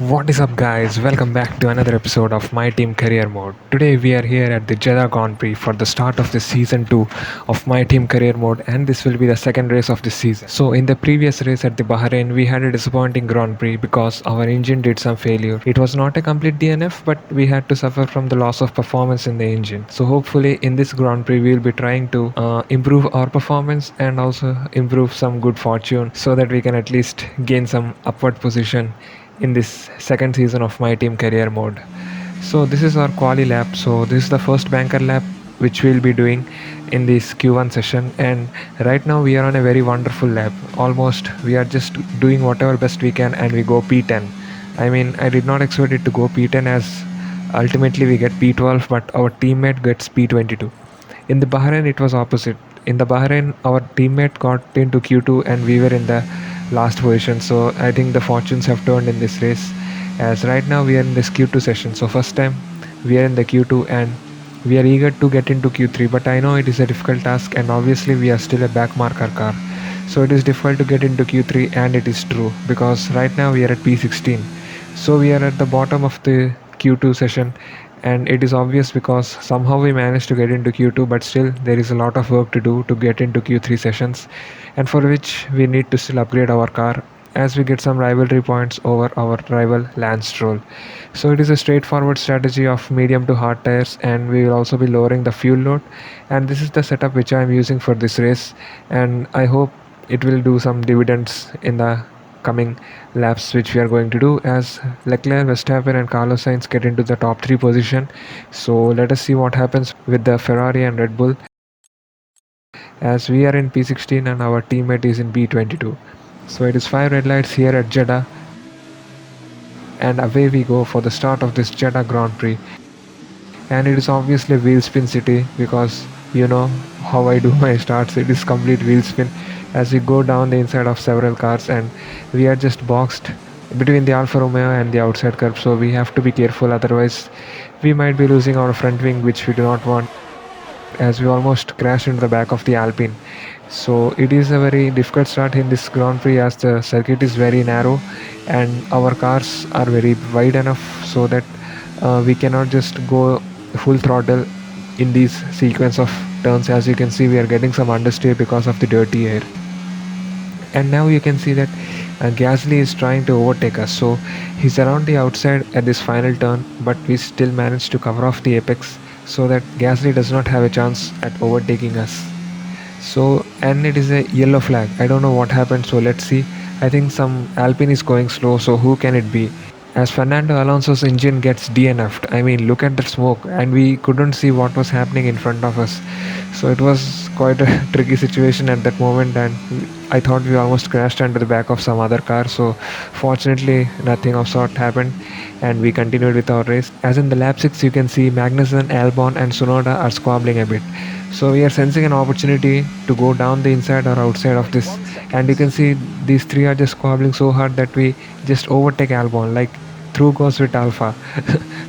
What is up, guys? Welcome back to another episode of My Team Career Mode. Today, we are here at the Jeddah Grand Prix for the start of the season 2 of My Team Career Mode, and this will be the second race of this season. So, in the previous race at the Bahrain, we had a disappointing Grand Prix because our engine did some failure. It was not a complete DNF, but we had to suffer from the loss of performance in the engine. So, hopefully, in this Grand Prix, we will be trying to improve our performance and also improve some good fortune so that we can at least gain some upward position in this second season of My Team Career Mode. So this is our quali lap. So this is the first banker lap which we'll be doing in this Q1 session, and right now we are on a very wonderful lap. Almost we are just doing whatever best we can and we go P10. I mean, I did not expect it to go P10 as ultimately we get P12, but our teammate gets P22. In the Bahrain it was opposite. In the Bahrain our teammate got into Q2 and we were in the last position. So I think the fortunes have turned in this race, as right now we are in this Q2 session. So first time we are in the Q2 and we are eager to get into Q3, but I know it is a difficult task and obviously we are still a back marker car. So it is difficult to get into Q3, and it is true because right now we are at P16. So we are at the bottom of the Q2 session, and it is obvious because somehow we managed to get into Q2, but still there is a lot of work to do to get into Q3 sessions, and for which we need to still upgrade our car as we get some rivalry points over our rival Lance Stroll. So it is a straightforward strategy of medium to hard tires, and we will also be lowering the fuel load, and this is the setup which I am using for this race, and I hope it will do some dividends in the coming laps which we are going to do, as Leclerc, Verstappen and Carlos Sainz get into the top 3 position. So let us see what happens with the Ferrari and Red Bull, as we are in P16 and our teammate is in P22. So it is 5 red lights here at Jeddah, and away we go for the start of this Jeddah Grand Prix. And it is obviously wheel spin city because you know how I do my starts. It is complete wheel spin as we go down the inside of several cars, and we are just boxed between the Alfa Romeo and the outside curb, so we have to be careful, otherwise we might be losing our front wing, which we do not want, as we almost crashed into the back of the Alpine. So it is a very difficult start in this Grand Prix as the circuit is very narrow and our cars are very wide enough so that we cannot just go full throttle in these sequence of turns. As you can see, we are getting some understeer because of the dirty air, and now you can see that Gasly is trying to overtake us. So he's around the outside at this final turn, but we still managed to cover off the apex so that Gasly does not have a chance at overtaking us. So, and it is a yellow flag. I don't know what happened, so let's see. I think some Alpine is going slow, so who can it be? As Fernando Alonso's engine gets DNF'd. I mean, look at the smoke, and we couldn't see what was happening in front of us. So it was quite a tricky situation at that moment, and I thought we almost crashed under the back of some other car. So fortunately, nothing of sort happened, and we continued with our race. As in the lap 6, you can see Magnussen, Albon, and Tsunoda are squabbling a bit. So we are sensing an opportunity to go down the inside or outside of this, and you can see these three are just squabbling so hard that we just overtake Albon, like through goes with Alpha.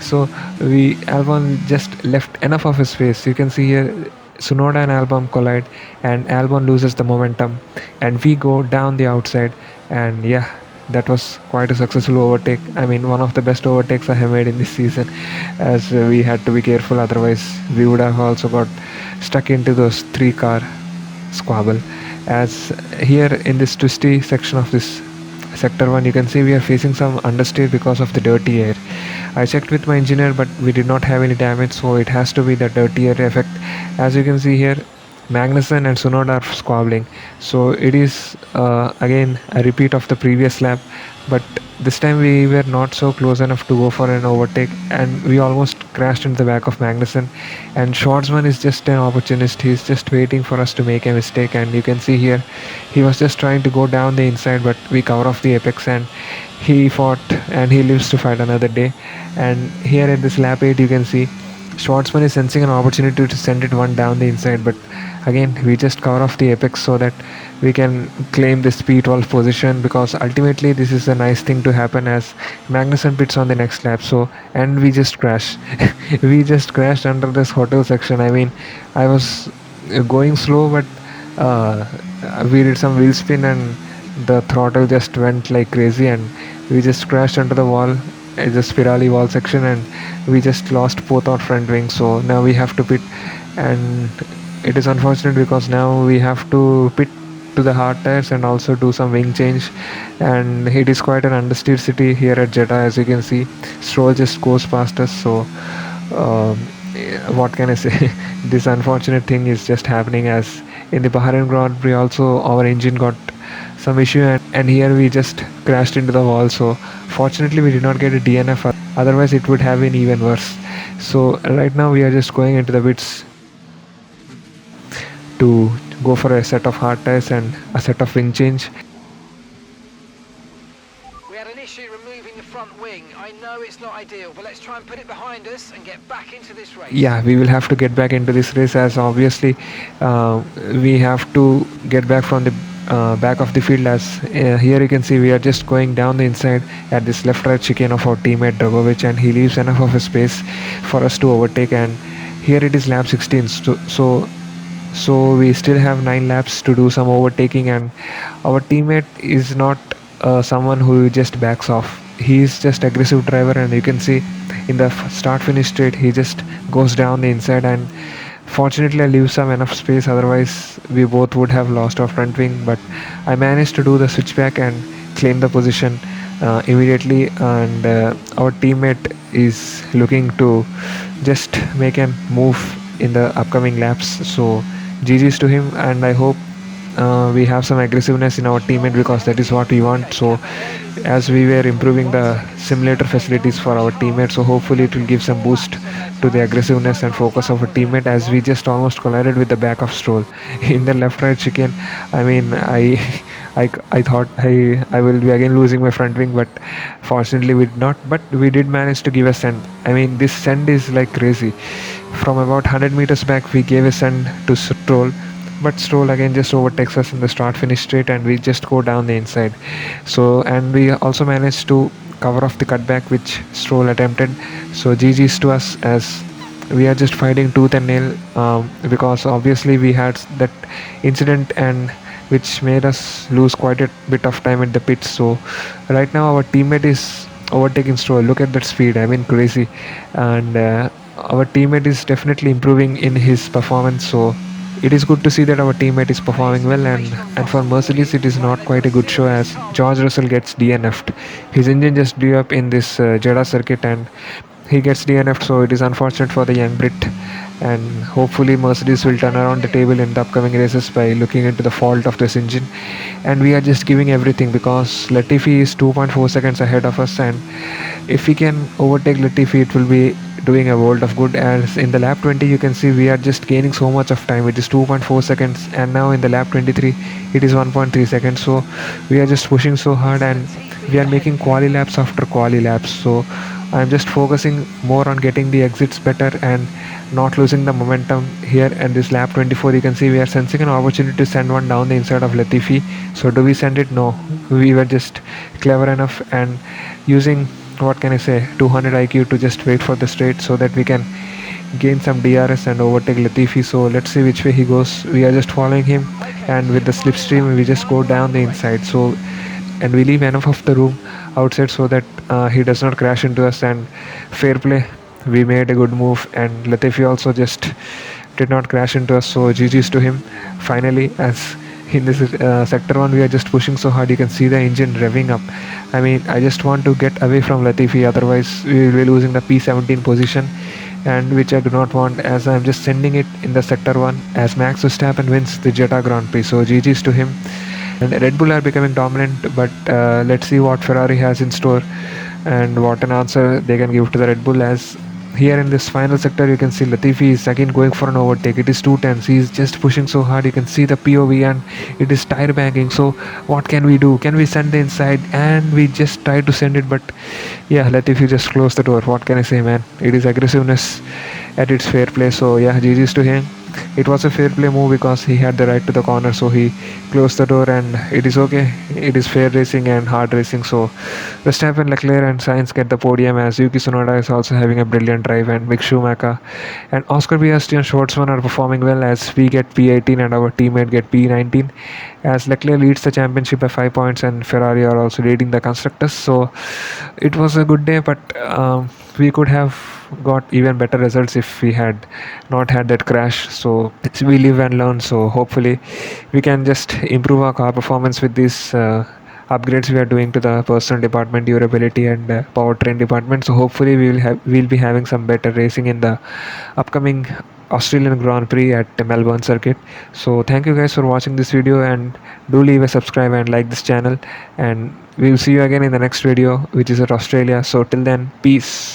So we Albon just left enough of his space. You can see here Tsunoda and Albon collide, and Albon loses the momentum, and we go down the outside. And yeah, that was quite a successful overtake. I mean, one of the best overtakes I have made in this season, as we had to be careful, otherwise we would have also got stuck into those 3 car squabble. As here in this twisty section of this sector 1, you can see we are facing some understeer because of the dirty air. I checked with my engineer, but we did not have any damage, so it has to be the dirty air effect. As you can see here, Magnussen and Tsunoda are squabbling. So it is again a repeat of the previous lap, but this time we were not so close enough to go for an overtake, and we almost crashed into the back of Magnussen. And Schwartzman is just an opportunist. He's just waiting for us to make a mistake, and you can see here he was just trying to go down the inside, but we cover off the apex and he fought, and he lives to fight another day. And here at this lap 8, you can see Schwartzman is sensing an opportunity to send it one down the inside, but again we just cover off the apex so that we can claim this P12 position, because ultimately this is a nice thing to happen as Magnussen pits on the next lap. So, and we just crashed. We just crashed under this hotel section. I mean, I was going slow, but we did some wheel spin and the throttle just went like crazy, and we just crashed into the wall, the spirally wall section, and we just lost both our front wings. So now we have to pit, and it is unfortunate because now we have to pit to the hard tires and also do some wing change. And it is quite an understeered city here at Jeddah, as you can see. Stroll just goes past us. So um, what can I say? This unfortunate thing is just happening, as in the Bahrain Grand Prix also our engine got some issue, and here we just crashed into the wall. So fortunately we did not get a DNF, otherwise it would have been even worse. So right now we are just going into the pits to go for a set of hard tires and a set of wing change. We had an issue removing the front wing. I know it's not ideal, but let's try and put it behind us and get back into this race. Yeah, we will have to get back into this race, as obviously we have to get back from the back of the field, as here you can see we are just going down the inside at this left right chicane of our teammate Dragovic, and he leaves enough of a space for us to overtake. And here it is lap 16, so we still have 9 laps to do some overtaking, and our teammate is not someone who just backs off. He is just aggressive driver, and you can see in the start finish straight he just goes down the inside, and fortunately I leave some enough space, otherwise we both would have lost our front wing. But I managed to do the switchback and claim the position immediately, and our teammate is looking to just make a move in the upcoming laps. So GG's to him, and I hope we have some aggressiveness in our teammate, because that is what we want. So as we were improving the simulator facilities for our teammates, so hopefully it will give some boost to the aggressiveness and focus of a teammate, as we just almost collided with the back of Stroll in the left right chicane. I mean, I thought I will be again losing my front wing, but fortunately we did not. But we did manage to give a send. I mean, this send is like crazy. From about 100 meters back we gave a send to Stroll, but Stroll again just overtakes us in the start finish straight, and we just go down the inside. So, and we also managed to cover off the cutback which Stroll attempted. So GG's to us, as we are just fighting tooth and nail, because obviously we had that incident, and which made us lose quite a bit of time at the pits. So right now our teammate is overtaking Stroll. Look at that speed, I mean crazy. And our teammate is definitely improving in his performance. So it is good to see that our teammate is performing well, and for Mercedes it is not quite a good show, as George Russell gets DNF'd. His engine just blew up in this Jeddah circuit, and he gets DNF'd. So it is unfortunate for the young Brit, and hopefully Mercedes will turn around the table in the upcoming races by looking into the fault of this engine. And we are just giving everything, because Latifi is 2.4 seconds ahead of us, and if we can overtake Latifi it will be doing a world of good. As in the lap 20 you can see we are just gaining so much of time, it is 2.4 seconds, and now in the lap 23 it is 1.3 seconds. So we are just pushing so hard, and we are making quali laps after quali laps. So I'm just focusing more on getting the exits better and not losing the momentum here. And this lap 24 you can see we are sensing an opportunity to send one down the inside of Latifi. So do we send it? No, we were just clever enough and using, what can I say, 200 IQ to just wait for the straight, so that we can gain some DRS and overtake Latifi. So let's see which way he goes. We are just following him, and with the slipstream we just go down the inside. So, and we leave enough of the room outside so that he does not crash into us. And fair play, we made a good move, and Latifi also just did not crash into us. So GG's to him finally, as in this sector 1 we are just pushing so hard. You can see the engine revving up. I mean, I just want to get away from Latifi, otherwise we will be losing the P17 position, and which I do not want, as I'm just sending it in the sector 1 as Max Verstappen wins the Jeddah Grand Prix. So GG's to him. And Red Bull are becoming dominant, but let's see what Ferrari has in store and what an answer they can give to the Red Bull. As here in this final sector you can see Latifi is again going for an overtake. It is 210s, he's just pushing so hard. You can see the POV, and it is tire banking. So what can we do? Can we send the inside? And we just try to send it, but yeah, Latifi just closed the door. What can I say, man? It is aggressiveness at its fair play. So yeah, GG's to him. it was a fair play move because he had the right to the corner, so he closed the door, and it is okay. It is fair racing and hard racing. So Verstappen, Leclerc, and Sainz get the podium as Yuki Tsunoda is also having a brilliant drive, and Mick Schumacher and Oscar Piastri and Schwartzman are performing well as we get P18 and our teammate get P19. As Leclerc leads the championship by 5 points, and Ferrari are also leading the constructors. So it was a good day, but we could have got even better results if we had not had that crash. So we live and learn. So hopefully we can just improve our car performance with these upgrades we are doing to the personal department, durability, and powertrain department. So hopefully we'll be having some better racing in the upcoming Australian Grand Prix at the Melbourne circuit. So thank you guys for watching this video, and do leave a subscribe and like this channel, and we'll see you again in the next video, which is at Australia. So till then, peace.